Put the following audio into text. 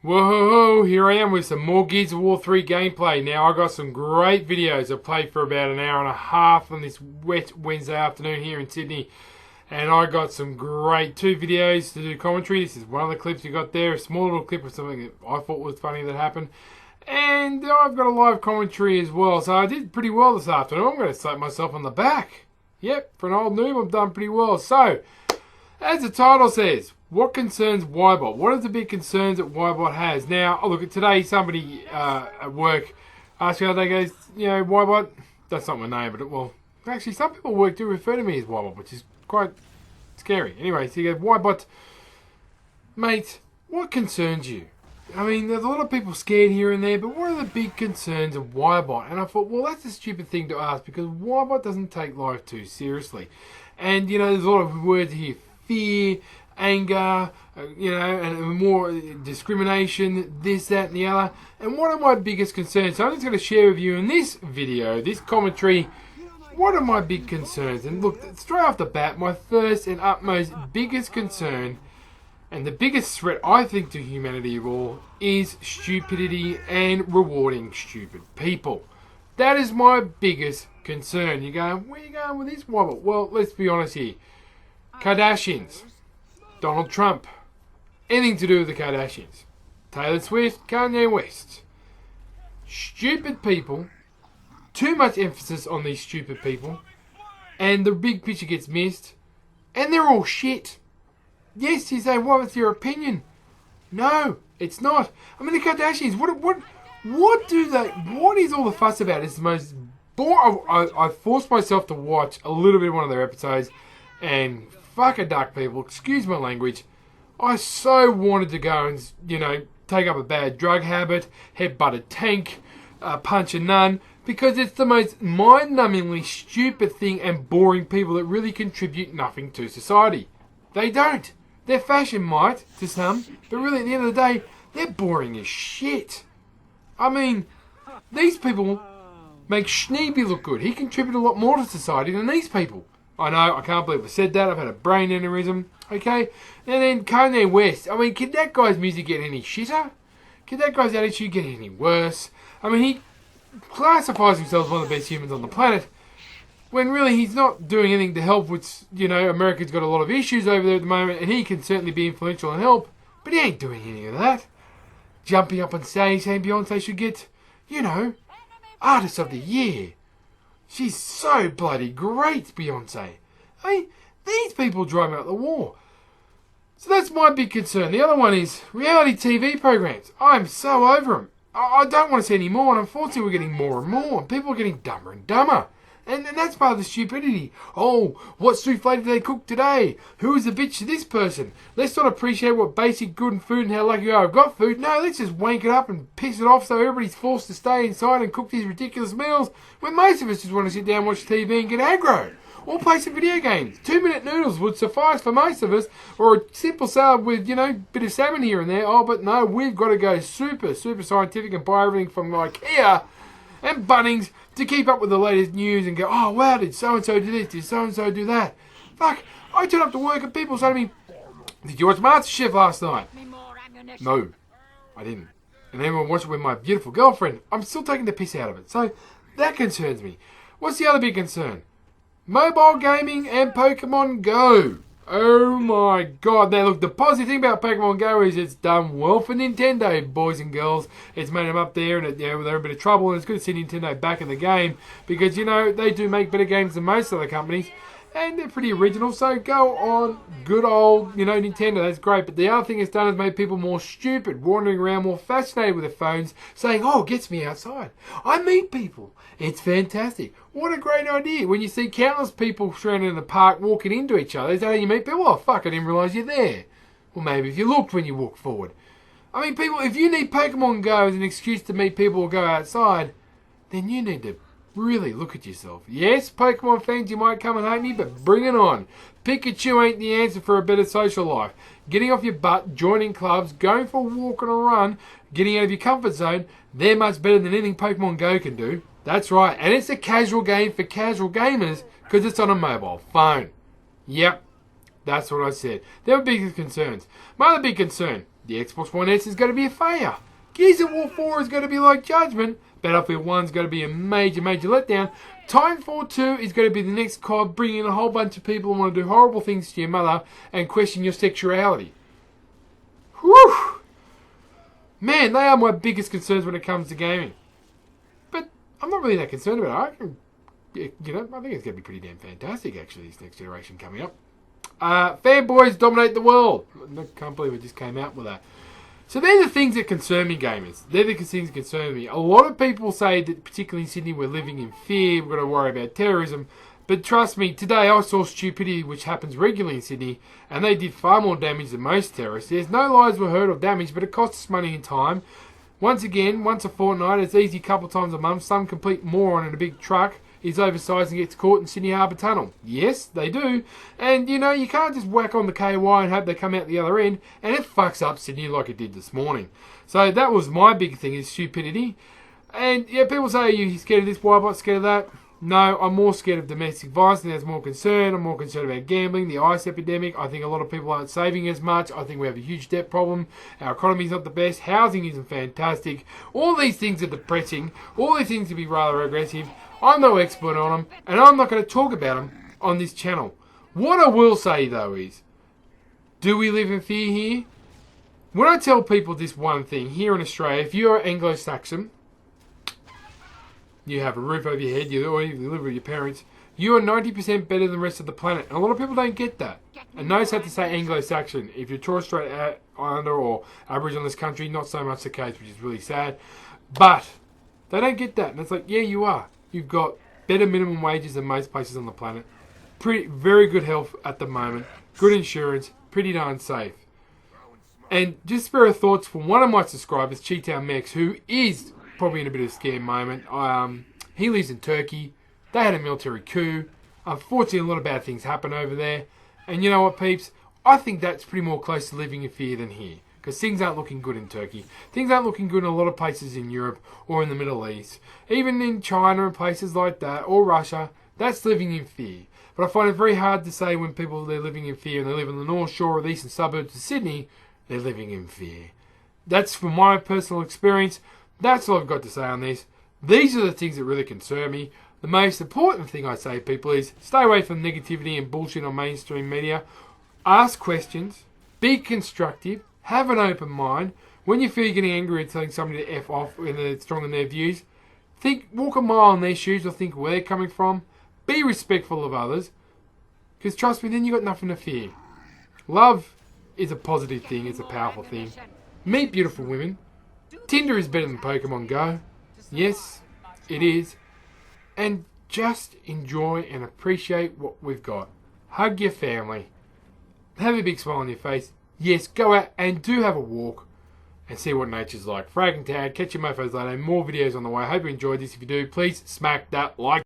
Whoa, here I am with some more Gears of War 3 gameplay. Now, I got some great videos. I played for about an hour and a half on this wet Wednesday afternoon here in Sydney. And I got some great 2 videos to do commentary. This is one of the clips you got there. A small little clip of something that I thought was funny that happened. And I've got a live commentary as well. So I did pretty well this afternoon. I'm going to slap myself on the back. Yep, for an old noob, I've done pretty well. So, as the title says, what concerns Wybot? What are the big concerns that Wybot has? Now, look, at today, somebody at work asked me how they goes, Wybot, that's not my name, but well, actually, some people at work do refer to me as Wybot, which is quite scary. Anyway, so you go, Wybot, mate, what concerns you? I mean, there's a lot of people scared here and there, but what are the big concerns of Wybot? And I thought, well, that's a stupid thing to ask because Wybot doesn't take life too seriously. And, there's a lot of words here, fear, anger, and more discrimination, this, that, and the other. And one of my biggest concerns, so I'm just going to share with you in this video, this commentary, what are my big concerns? And look, straight off the bat, my first and utmost biggest concern, and the biggest threat I think to humanity of all, is stupidity and rewarding stupid people. That is my biggest concern. You're going, where are you going with this wobble? Well, let's be honest here. Kardashians. Donald Trump. Anything to do with the Kardashians. Taylor Swift, Kanye West. Stupid people. Too much emphasis on these stupid people. And the big picture gets missed. And they're all shit. Yes, you say, what's your opinion? No, it's not. I mean, the Kardashians, what do they, what is all the fuss about? It's the most boring. I forced myself to watch a little bit of one of their episodes. And fuck a duck, people. Excuse my language. I so wanted to go and, take up a bad drug habit, headbutt a tank, punch a nun, because it's the most mind-numbingly stupid thing and boring people that really contribute nothing to society. They don't. Their fashion might, to some, but really at the end of the day, they're boring as shit. I mean, these people make Schneeby look good. He contributed a lot more to society than these people. I know, I can't believe I said that. I've had a brain aneurysm. Okay? And then Kanye West. I mean, can that guy's music get any shitter? Can that guy's attitude get any worse? I mean, he classifies himself as one of the best humans on the planet, when really he's not doing anything to help with, America's got a lot of issues over there at the moment, and he can certainly be influential and help, but he ain't doing any of that. Jumping up on stage saying Beyonce should get, Artist of the Year. She's so bloody great, Beyonce. I mean, these people drive me out the wall. So that's my big concern. The other one is reality TV programs. I'm so over them. I don't want to see any more, and unfortunately we're getting more and more, and people are getting dumber and dumber. And that's part of the stupidity. Oh, what souffle did they cook today? Who is the bitch to this person? Let's not appreciate what basic good and food and how lucky we are I've got food. No, let's just wank it up and piss it off so everybody's forced to stay inside and cook these ridiculous meals when most of us just want to sit down, watch TV and get aggro. Or play some video games. 2-minute noodles would suffice for most of us. Or a simple salad with, bit of salmon here and there. Oh, but no, we've got to go super, super scientific and buy everything from IKEA and Bunnings to keep up with the latest news and go, oh wow, did so-and-so do this, did so-and-so do that? Fuck, I turn up to work and people say to me, did you watch MasterChef last night? No, I didn't. And then I watched it with my beautiful girlfriend. I'm still taking the piss out of it. So, that concerns me. What's the other big concern? Mobile gaming and Pokemon Go. Oh my god. Now look, the positive thing about Pokemon Go is it's done well for Nintendo, boys and girls. It's made them up there and they're in a bit of trouble, and it's good to see Nintendo back in the game because, they do make better games than most other companies and they're pretty original. So go on, good old, Nintendo, that's great. But the other thing it's done is made people more stupid, wandering around more fascinated with their phones, saying, oh, it gets me outside. I meet people. It's fantastic. What a great idea. When you see countless people surrounded in the park walking into each other, is that how you meet people? Oh, fuck, I didn't realise you're there. Well, maybe if you looked when you walked forward. I mean, people, if you need Pokemon Go as an excuse to meet people or go outside, then you need to really look at yourself. Yes, Pokemon fans, you might come and hate me, but bring it on. Pikachu ain't the answer for a better social life. Getting off your butt, joining clubs, going for a walk and a run, getting out of your comfort zone, they're much better than anything Pokemon Go can do. That's right, and it's a casual game for casual gamers because it's on a mobile phone. Yep, that's what I said. There were big concerns. My other big concern, The Xbox One S is going to be a failure. Gears of War 4 is going to be like Judgment. Battlefield 1 is going to be a major letdown. Titanfall 2 is going to be the next COD, bringing in a whole bunch of people who want to do horrible things to your mother and question your sexuality. Whew! Man, they are my biggest concerns when it comes to gaming. But I'm not really that concerned about it. I think it's going to be pretty damn fantastic, actually, this next generation coming up. Fanboys dominate the world. I can't believe it just came out with that. So they're the things that concern me, gamers. They're the things that concern me. A lot of people say that, particularly in Sydney, we're living in fear. We've got to worry about terrorism. But trust me, today I saw stupidity, which happens regularly in Sydney, and they did far more damage than most terrorists. There's no lives were hurt or damaged, but it costs us money and time. Once again, once a fortnight, it's easy a couple of times a month. Some complete moron in a big truck is oversized and gets caught in Sydney Harbour Tunnel. Yes, they do. And, you can't just whack on the KY and hope they come out the other end, and it fucks up Sydney like it did this morning. So that was my big thing, is stupidity. And, yeah, people say, are you scared of this? Why am I scared of that? No, I'm more scared of domestic violence, and there's more concern. I'm more concerned about gambling, the ice epidemic. I think a lot of people aren't saving as much. I think we have a huge debt problem. Our economy's not the best. Housing isn't fantastic. All these things are depressing. All these things can be rather aggressive. I'm no expert on them, and I'm not going to talk about them on this channel. What I will say, though, is, do we live in fear here? When I tell people this one thing, here in Australia, if you're Anglo-Saxon, you have a roof over your head, you live with your parents, you are 90% better than the rest of the planet. And a lot of people don't get that. And notice how to say Anglo-Saxon. If you're Torres Strait Islander or Aboriginal in this country, not so much the case, which is really sad. But they don't get that. And it's like, yeah, you are. You've got better minimum wages than most places on the planet. Very good health at the moment. Good insurance. Pretty darn safe. And just spare thoughts from one of my subscribers, Cheetown Mex, who is probably in a bit of a scare moment. He lives in Turkey. They had a military coup. Unfortunately, a lot of bad things happen over there. And you know what, peeps? I think that's pretty more close to living in fear than here. Because things aren't looking good in Turkey. Things aren't looking good in a lot of places in Europe or in the Middle East. Even in China and places like that, or Russia, that's living in fear. But I find it very hard to say when people, they're living in fear and they live in the North Shore or the eastern suburbs of Sydney, they're living in fear. That's from my personal experience. That's all I've got to say on this. These are the things that really concern me. The most important thing I say, people, is stay away from negativity and bullshit on mainstream media. Ask questions. Be constructive. Have an open mind. When you feel you're getting angry and telling somebody to F off when they're strong in their views, walk a mile in their shoes or think where they're coming from. Be respectful of others. Because trust me, then you've got nothing to fear. Love is a positive thing. It's a powerful thing. Meet beautiful women. Tinder is better than Pokemon Go. Yes, it is. And just enjoy and appreciate what we've got. Hug your family. Have a big smile on your face. Yes, go out and do have a walk and see what nature's like. Frag and tag, catch your mofos later. More videos on the way. I hope you enjoyed this. If you do, please smack that like